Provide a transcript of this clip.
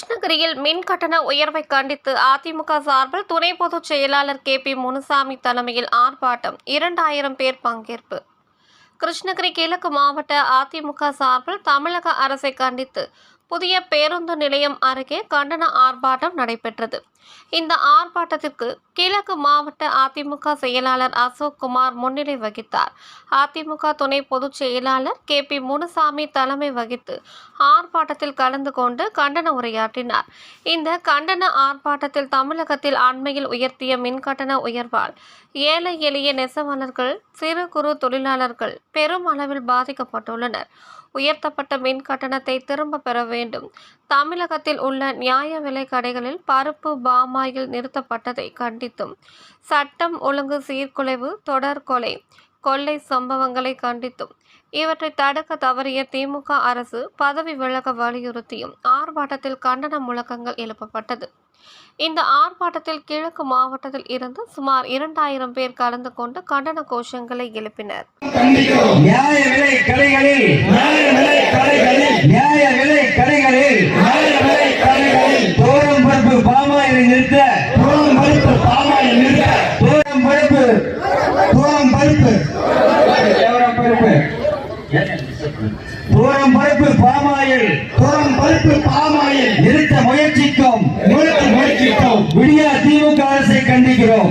கிருஷ்ணகிரியில் மின் கட்டண உயர்வை கண்டித்து அதிமுக சார்பில் துணை பொதுச் செயலாளர் KP முனுசாமி தலைமையில் ஆர்ப்பாட்டம் 2000 பேர் பங்கேற்பு. கிருஷ்ணகிரி கிழக்கு மாவட்ட அதிமுக சார்பில் தமிழக அரசை கண்டித்து புதிய பேருந்து நிலையம் அருகே கண்டன ஆர்ப்பாட்டம் நடைபெற்றது. இந்த ஆர்ப்பாட்டத்திற்கு கிழக்கு மாவட்ட அதிமுக செயலாளர் அசோக் குமார் முன்னிலை வகித்தார். அதிமுக துணை பொதுச் செயலாளர் KP முனுசாமி தலைமை வகித்து ஆர்ப்பாட்டத்தில் கலந்து கொண்டு கண்டன உரையாற்றினார். இந்த கண்டன ஆர்ப்பாட்டத்தில் தமிழகத்தில் அண்மையில் உயர்த்திய மின்கட்டண உயர்வால் ஏழை எளிய நெசவாளர்கள், சிறு குறு தொழிலாளர்கள் பெரும் அளவில் பாதிக்கப்பட்டுள்ளனர். உயர்த்தப்பட்ட மின் கட்டணத்தை திரும்ப பெற வேண்டும். தமிழகத்தில் உள்ள நியாய விலை கடைகளில் பருப்பு, பாமாயில் நிறுத்தப்பட்டதை கண்டித்தும், சட்டம் ஒழுங்கு சீர்குலைவு, தொடர் கொலை, கொள்ளை சம்பவங்களை கண்டித்தும், இவற்றை தடுக்க தவறிய திமுக அரசு பதவி விலக வலியுறுத்தியும் ஆர்ப்பாட்டத்தில் கண்டன முழக்கங்கள் எழுப்பப்பட்டது. இந்த ஆர்ப்பாட்டத்தில் கிழக்கு மாவட்டத்தில் இருந்து சுமார் 2000 பேர் கலந்து கொண்டு கண்டன கோஷங்களை எழுப்பினர். நியாய விலை கடைகளில் தோரம் பருப்பு பாமாயில் நிறுத்த, தோரம் பருப்பு பாமாயில் நிறுத்த முயற்சிக்கும் விடியா திமுக அரசை கண்டிக்கிறோம்.